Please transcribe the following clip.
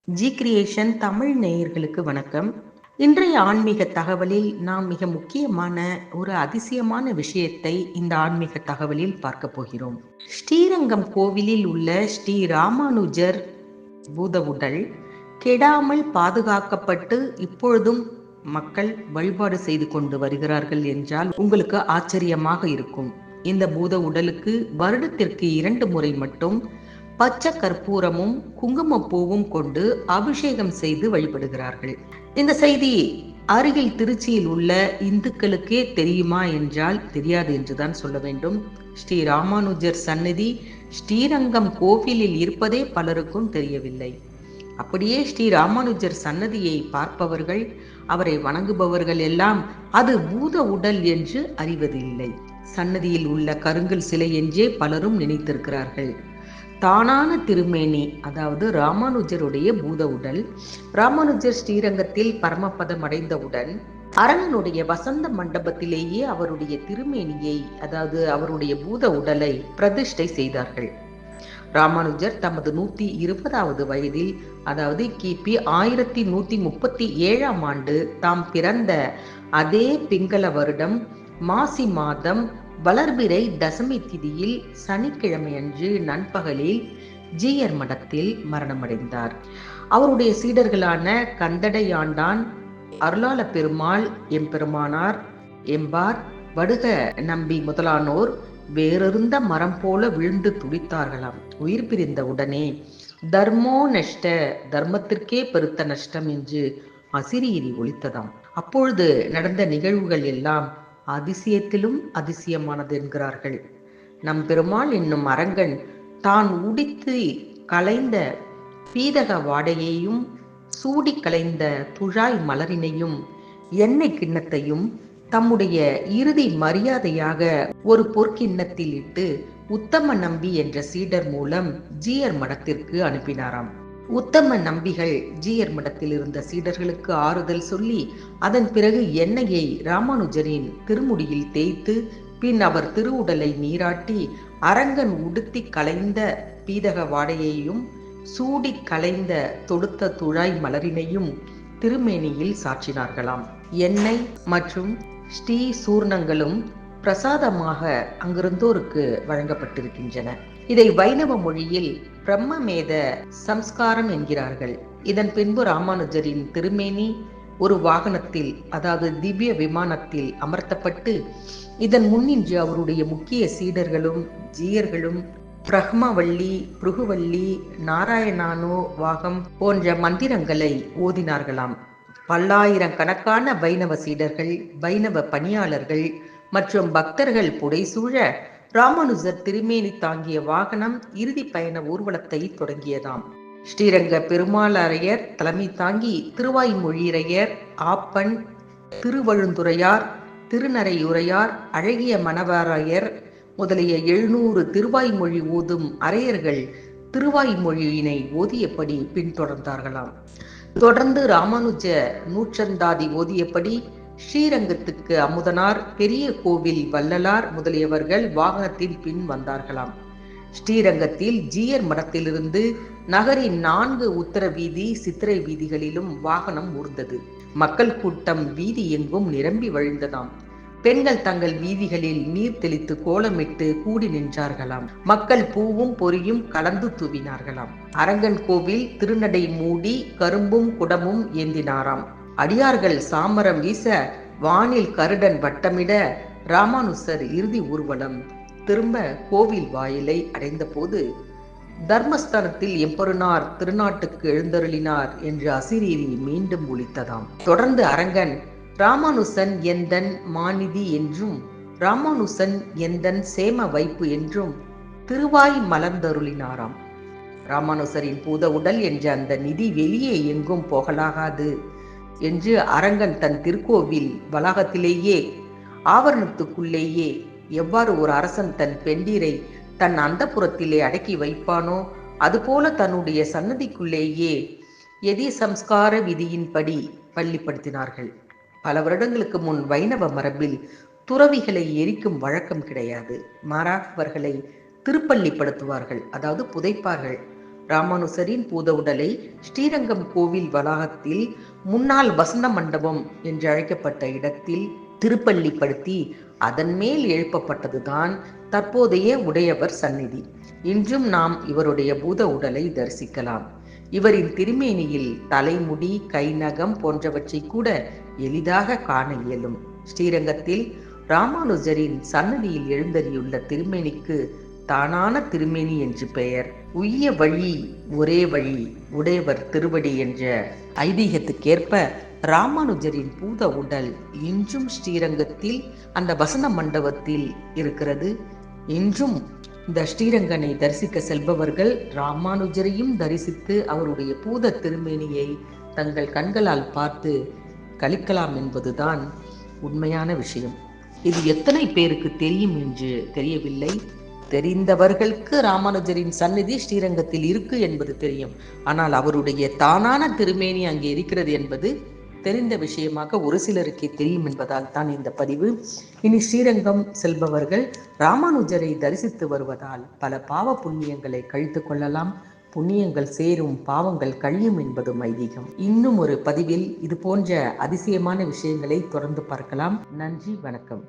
G creation Tamil நேயர்களுக்கு வணக்கம். இன்றைய ஆன்மீக தகவலில் நாம் மிக முக்கியமான ஒரு அதிசயமான விஷயத்தை இந்த ஆன்மீக தகவலில் பார்க்க போகிறோம். ஸ்ரீரங்கம் கோவிலில் உள்ள ஸ்ரீ ராமானுஜர் பூத உடல் கெடாமல் பாதுகாக்கப்பட்டு இப்பொழுதும் மக்கள் வழிபாடு செய்து கொண்டு வருகிறார்கள் என்றால் உங்களுக்கு ஆச்சரியமாக இருக்கும். இந்த பூத உடலுக்கு வருடத்திற்கு 2 முறை மட்டும் பச்சை கற்பூரமும் குங்குமப்பூவும் கொண்டு அபிஷேகம் செய்து வழிபடுகிறார்கள். இந்த செய்தி அருகில் திருச்சியில் உள்ள இந்துக்களுக்கே தெரியுமா என்றால் தெரியாது என்றுதான் சொல்ல வேண்டும். ஸ்ரீ ராமானுஜர் சந்நிதி ஸ்ரீரங்கம் கோவிலில் இருப்பதே பலருக்கும் தெரியவில்லை. அப்படியே ஸ்ரீ ராமானுஜர் சன்னதியை பார்ப்பவர்கள், அவரை வணங்குபவர்கள் எல்லாம் அது பூத உடல் என்று அறிவதில்லை. சன்னதியில் உள்ள கருங்கல் சிலை என்றே பலரும் நினைத்திருக்கிறார்கள். தானான திருமேனி, அதாவது ராமானுஜருடைய பூத உடல். ராமானுஜர் ஸ்ரீரங்கத்தில் பரமபதம் அடைந்தவுடன் அரங்கனுடைய வசந்த மண்டபத்திலேயே அவருடைய திருமேனியை, அதாவது அவருடைய பூத உடலை பிரதிஷ்டை செய்தார்கள். ராமானுஜர் தமது 120வது வயதில், அதாவது கிபி 1137ஆம் ஆண்டு தாம் பிறந்த அதே பிங்கள வருடம் மாசி மாதம் வளர்பிறை தசமி திதியில் சனிக்கிழமையன்று நண்பகலில் ஜீயர் மடத்தில் மரணமடைந்தார். அவருடைய சீடர்களான கந்தடையாண்டான், அருளாள பெருமாள், எம்பெருமானார், எம்பார், வடுக நம்பி முதலானோர் வேறொருந்த மரம் போல விழுந்து துடித்தார்களாம். உயிர் பிரிந்த உடனே தர்மோ நஷ்ட, தர்மத்திற்கே பெருத்த நஷ்டம் என்று அசிரீரி ஒலித்ததாம். அப்பொழுது நடந்த நிகழ்வுகள் எல்லாம் அதிசயத்திலும் அதிசயமானது என்கிறார்கள். நம் பெருமாள் என்னும் அரங்கன் தான் உடித்து களைந்த பீதக வாடையையும் சூடி களைந்த துழாய் மலரினையும் எண்ணெய் கிண்ணத்தையும் தம்முடைய இறுதி மரியாதையாக ஒரு பொற்கிண்ணத்தில் இட்டு உத்தம நம்பி என்ற சீடர் மூலம் ஜீயர் மடத்திற்கு அனுப்பினாராம். உத்தம நம்பிகள் ஜீயர் மடத்தில் இருந்த சீடர்களுக்கு ஆறுதல் சொல்லி அதன் பிறகு எண்ணெயை ராமானுஜரின் திருமுடியில் தேய்த்து பின் அவர் திருவுடலை நீராட்டி அரங்கன் உடுத்தி களைந்த பீதக வாடையையும் சூடி களைந்த தொடுத்த துழாய் மலரினையும் திருமேனியில் சாற்றினார்களாம். எண்ணெய் மற்றும் ஸ்ரீ சூர்ணங்களும் பிரசாதமாக அங்கிருந்தோருக்கு வழங்கப்பட்டிருக்கின்றன. இதை வைணவ மொழியில் பிரம்மமேத சம்ஸ்காரம் என்கிறார்கள். இதன் பின்பு ராமானுஜரின் திருமேனி ஒரு வாகனத்தில், அதாவது திவ்ய விமானத்தில் அமர்த்தப்பட்டு இதன் முன்னின்று அவருடைய முக்கிய சீடர்களும் ஜீயர்களும் பிரஹ்மவல்லி, புருகுவல்லி, நாராயணானோ வாகம் போன்ற மந்திரங்களை ஓதினார்களாம். பல்லாயிரக்கணக்கான வைணவ சீடர்கள், வைணவ பணியாளர்கள் மற்றும் பக்தர்கள் புடைசூழ ராமானுஜர் திருமேனி தாங்கிய வாகனம் இறுதி பயண ஊர்வலத்தை தொடங்கியதாம். ஸ்ரீரங்க பெருமாளரையர் தலைமை தாங்கி திருவாய்மொழியரையர், ஆப்பன், திருவழுந்துறையார், திருநரையுறையார், அழகிய மணவரையர் முதலிய 700 திருவாய்மொழி ஓதும் அரையர்கள் திருவாய்மொழியினை ஓதியபடி பின்தொடர்ந்தார்களாம். தொடர்ந்து ராமானுஜ நூற்றந்தாதி ஓதியபடி ஸ்ரீரங்கத்துக்கு அமுதனார், பெரிய கோவில் வள்ளலார் முதலியவர்கள் வாகனத்தின் பின் வந்தார்களாம். ஸ்ரீரங்கத்தில் ஜீயர் மடத்திலிருந்து நகரின் 4 உத்தர வீதி, சித்திரை வீதிகளிலும் வாகனம் ஊர்ந்தது. மக்கள் கூட்டம் வீதி எங்கும் நிரம்பி வழிந்ததாம். பெண்கள் தங்கள் வீதிகளில் நீர் தெளித்து கோலமிட்டு கூடி நின்றார்களாம். மக்கள் பூவும் பொரியும் கலந்து தூவினார்களாம். அரங்கன் கோவில் திருநடை மூடி கரும்பும் குடமும் ஏந்தினாராம். அடியார்கள் சாமரம் வீச வானில் கருடன் வட்டமிட ராமானுசர் இறுதி ஊர்வலம் திரும்ப கோவில் வாயிலை அடைந்த போது தர்மஸ்தானத்தில் எம்பெருமானார் திருநாட்டுக்கு எழுந்தருளினார் என்று அசிரீரி மீண்டும் ஒலித்ததாம். தொடர்ந்து அரங்கன் ராமானுசன் எந்தன் மாநிதி என்றும் ராமானுசன் எந்தன் சேம வைப்பு என்றும் திருவாய் மலர்ந்தருளினாராம். ராமானுசரின் பூத உடல் என்ற அந்த நிதி வெளியே எங்கும் போகலாகாது என்று அரங்கன் தன் திருக்கோவில் வளாகத்திலேயே, ஆவரணத்துக்குள்ளேயே எவ்வாறு ஒரு அரசன் தன் பெண்டீரை தன் அந்தப்புறத்திலே அடக்கி வைப்பானோ அதுபோல தன்னுடைய சன்னதிக்குள்ளேயே எதி சம்ஸ்கார விதியின்படி பள்ளிப்படுத்தினார்கள். பல வருடங்களுக்கு முன் வைணவ மரபில் துறவிகளை எரிக்கும் வழக்கம் கிடையாது. மாறாக அவர்களை திருப்பள்ளிப்படுத்துவார்கள், அதாவது புதைப்பார்கள். ராமானுசரின் பூத உடலை ஸ்ரீரங்கம் கோவில் வளாகத்தில் முன்னாள் வசந்த மண்டபம் என்று அழைக்கப்பட்ட இடத்தில் திருப்பள்ளிப்படுத்தி அதன் மேல் எழுப்பப்பட்டதுதான் தற்போதைய உடையவர் சந்நிதி. இன்றும் நாம் இவருடைய பூத உடலை தரிசிக்கலாம். இவரின் திருமேனியில் தலைமுடி, கைநகம் போன்றவற்றை கூட எளிதாக காண இயலும். ஸ்ரீரங்கத்தில் ராமானுஜரின் சன்னதியில் எழுந்தறியுள்ள திருமேனிக்கு தானான திருமேனி என்று பெயர். உய்ய வழி ஒரே வழி உடையவர் திருவடி என்ற ஐதீகத்துக்கேற்ப ராமானுஜரின் பூத உடல் இன்றும் ஸ்ரீரங்கத்தில் அந்த வசந்த மண்டபத்தில் இருக்கிறது. இன்றும் இந்த ஸ்ரீரங்கனை தரிசிக்க செல்பவர்கள் ராமானுஜரையும் தரிசித்து அவருடைய பூத திருமேனியை தங்கள் கண்களால் பார்த்து கழிக்கலாம் என்பதுதான் உண்மையான விஷயம். இது எத்தனை பேருக்கு தெரியும் என்று தெரியவில்லை. தெரிந்தவர்களுக்கு ராமானுஜரின் சந்நிதி ஸ்ரீரங்கத்தில் இருக்கு என்பது தெரியும். ஆனால் அவருடைய தானான திருமேனி அங்கே இருக்கிறது என்பது தெரிந்த விஷயமாக ஒரு சிலருக்கே தெரியும் என்பதால் தான் இந்த பதிவு. இனி ஸ்ரீரங்கம் செல்பவர்கள் ராமானுஜரை தரிசித்து வருவதால் பல பாவ புண்ணியங்களை கழித்து கொள்ளலாம். புண்ணியங்கள் சேரும், பாவங்கள் கழியும் என்பதும் ஐதீகம். இன்னும் ஒரு பதிவில் இது போன்ற அதிசயமான விஷயங்களை தொடர்ந்து பார்க்கலாம். நன்றி, வணக்கம்.